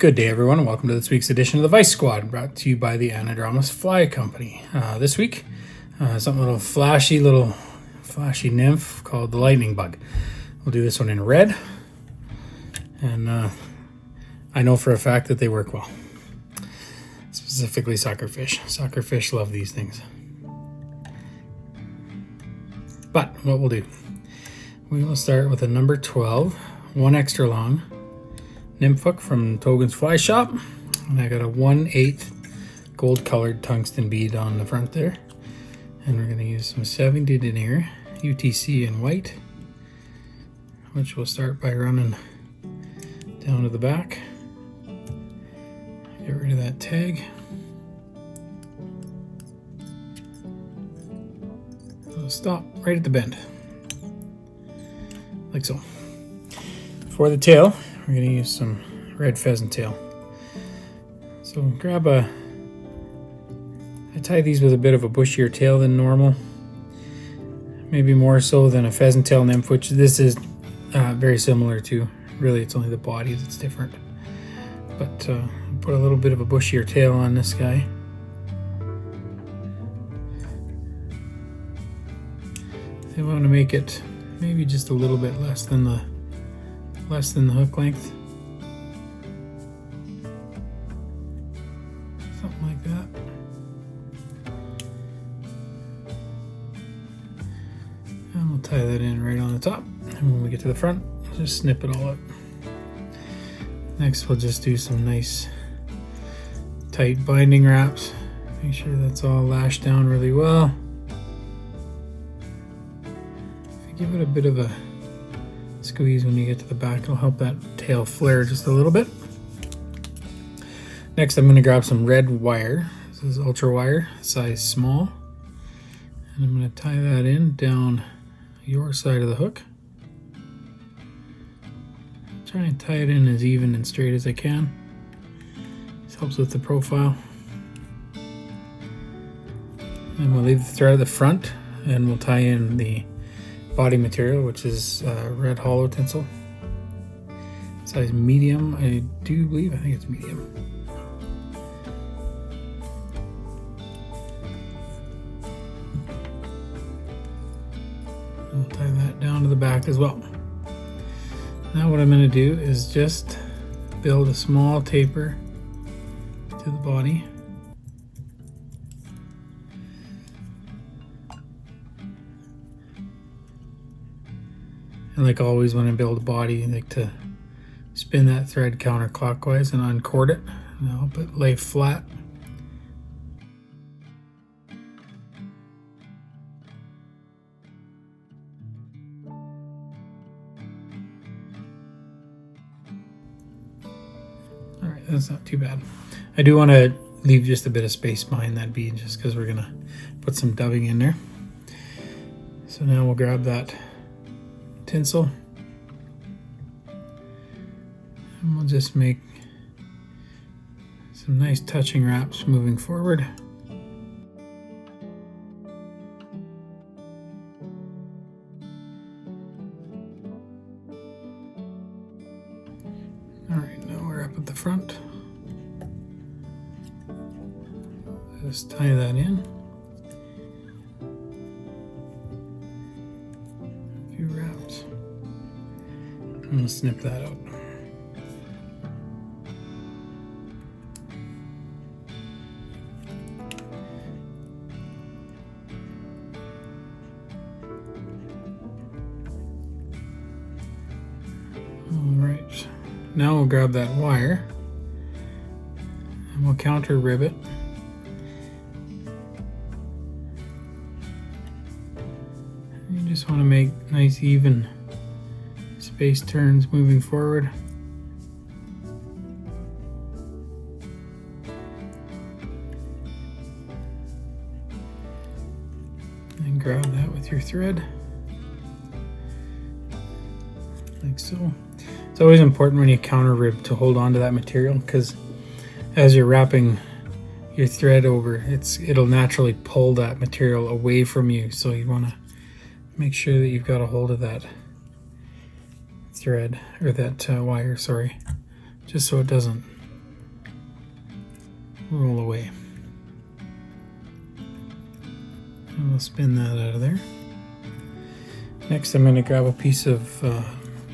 Good day, everyone, and welcome to this week's edition of the Vise Squad, brought to you by the Anadramas Fly Company. This week, something a little flashy nymph called the lightning bug. We'll do this one in red, and I know for a fact that they work well. Specifically suckerfish. Suckerfish love these things. But what we'll do, we will start with a number 12, one extra long nymph hook from Togens Fly Shop, and I got a 1/8 gold colored tungsten bead on the front there, and we're going to use some 70 denier UTC in white, which we'll start by running down to the back. Get rid of that tag. We'll stop right at the bend, like so. For the tail, we're going to use some red pheasant tail. So grab I tie these with a bit of a bushier tail than normal. Maybe more so than a pheasant tail nymph, which this is very similar to. Really, it's only the body that's different. But put a little bit of a bushier tail on this guy. I want to make it maybe just a little bit less than the hook length. Something like that. And we'll tie that in right on the top. And when we get to the front, just snip it all up. Next, we'll just do some nice tight binding wraps. Make sure that's all lashed down really well. If you give it a bit of a squeeze when you get to the back, it'll help that tail flare just a little bit. Next, I'm going to grab some red wire. This is ultra wire, size small, and I'm going to tie that in down your side of the hook. Try and tie it in as even and straight as I can. This helps with the profile. And we'll leave the thread at the front, and we'll tie in the body material, which is red holo tinsel, size medium. I think it's medium. I'll tie that down to the back as well. Now what I'm going to do is just build a small taper to the body. And like always, when I build a body, I like to spin that thread counterclockwise and uncord it, and help it lay flat. Alright, that's not too bad. I do want to leave just a bit of space behind that bead, just because we're going to put some dubbing in there. So now we'll grab that tinsel, and we'll just make some nice touching wraps moving forward. Alright, now we're up at the front. Just tie that in. Wraps. I'm going to snip that out. Alright, now we'll grab that wire and we'll counter rib it. Just want to make nice even space turns moving forward. And grab that with your thread, like so. It's always important when you counter rib to hold on to that material, because as you're wrapping your thread over, it'll naturally pull that material away from you, so you want to make sure that you've got a hold of that thread, or that wire, sorry, just so it doesn't roll away. And we'll spin that out of there. Next I'm going to grab a piece of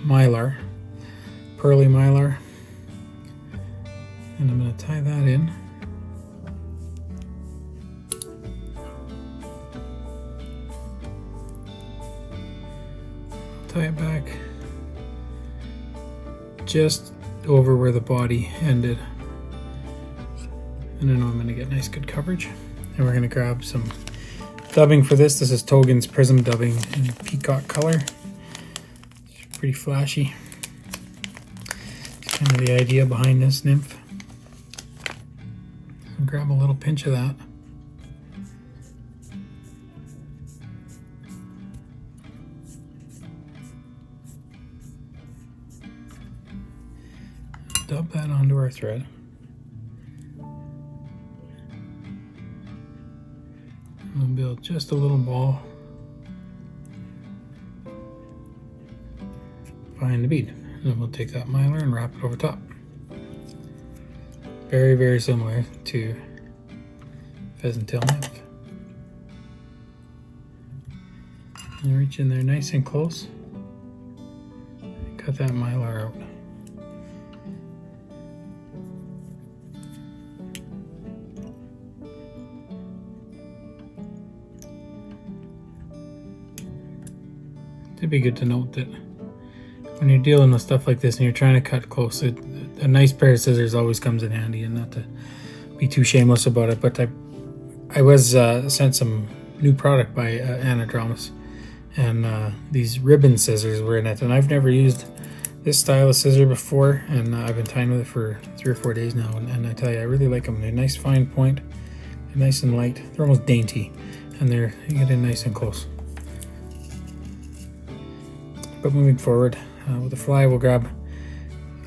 Mylar, pearly Mylar, and I'm going to tie that in. Tie it back just over where the body ended. And I know I'm going to get nice good coverage. And we're going to grab some dubbing for this. This is Togens Prism dubbing in Peacock color. It's pretty flashy. It's kind of the idea behind this nymph. So grab a little pinch of that. Dub that onto our thread. We'll build just a little ball. Find the bead. And then we'll take that Mylar and wrap it over top. Very, very similar to pheasant tail nymph. And reach in there nice and close. And cut that Mylar out. It'd be good to note that when you're dealing with stuff like this and you're trying to cut close, a nice pair of scissors always comes in handy, and not to be too shameless about it, but I was sent some new product by Anadramas, and these ribbon scissors were in it, and I've never used this style of scissor before, and I've been tying with it for 3 or 4 days now, and I tell you, I really like them. They're nice fine point, they're nice and light, they're almost dainty, and you get in nice and close. But moving forward, with the fly, we'll grab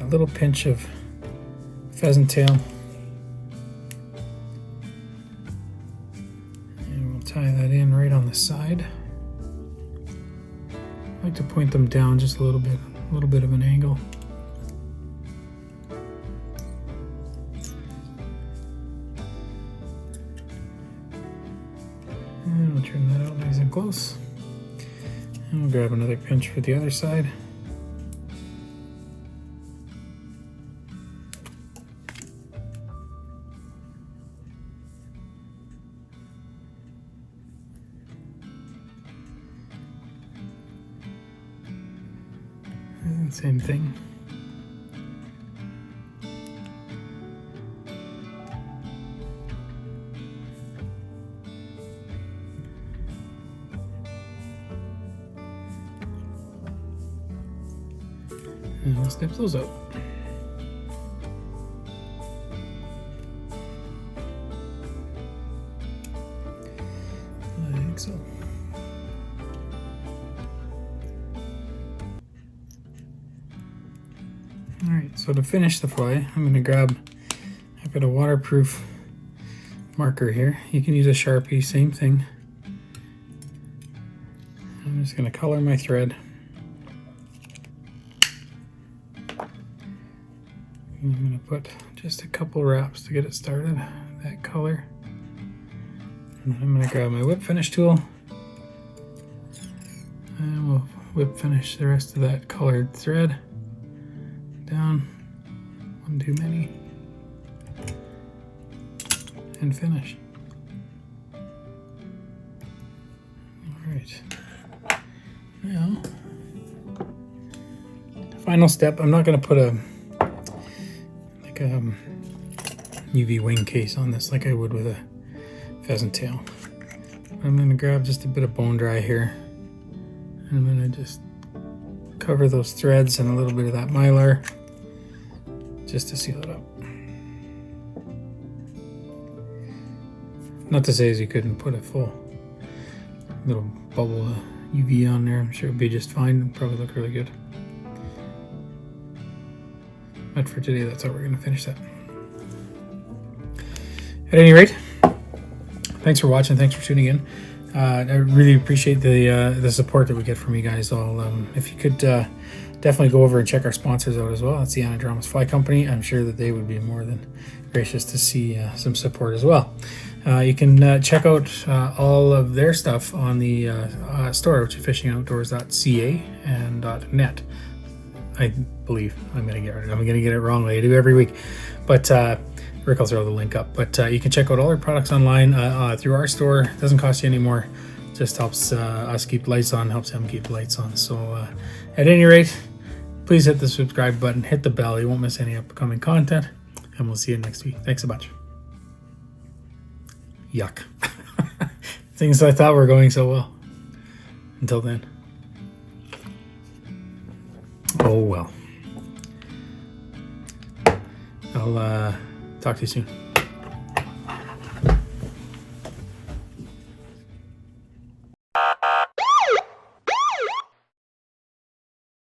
a little pinch of pheasant tail, and we'll tie that in right on the side. I like to point them down just a little bit of an angle. And we'll trim that out nice and close. And we'll grab another pinch for the other side. And same thing. And we'll snip those out. Like so. Alright, so to finish the fly, I'm going to grab, I've got a waterproof marker here. You can use a Sharpie, same thing. I'm just going to color my thread. I'm going to put just a couple wraps to get it started, that color. And I'm going to grab my whip finish tool, and we'll whip finish the rest of that colored thread down, one too many, and finish. Alright, now, final step, I'm not going to put a UV wing case on this like I would with a pheasant tail. I'm going to grab just a bit of bone dry here, and I'm going to just cover those threads and a little bit of that Mylar just to seal it up. Not to say as you couldn't put a full little bubble of UV on there. I'm sure it'd be just fine. It'd probably look really good. But for today, that's how we're going to finish that. At any rate, thanks for watching. Thanks for tuning in. I really appreciate the support that we get from you guys all. If you could definitely go over and check our sponsors out as well. That's the Anadramas Fly Company. I'm sure that they would be more than gracious to see some support as well. You can check out all of their stuff on the store, which is fishingoutdoors.ca and .net. I believe I'm gonna get it wrong like I do every week, but Rick will throw the link up. But you can check out all our products online through our store. It doesn't cost you any more. Just helps us keep the lights on, helps them keep the lights on. So at any rate, please hit the subscribe button, hit the bell. You won't miss any upcoming content, and we'll see you next week. Thanks a bunch. Yuck. Things I thought were going so well. Until then. Oh well. I'll talk to you soon.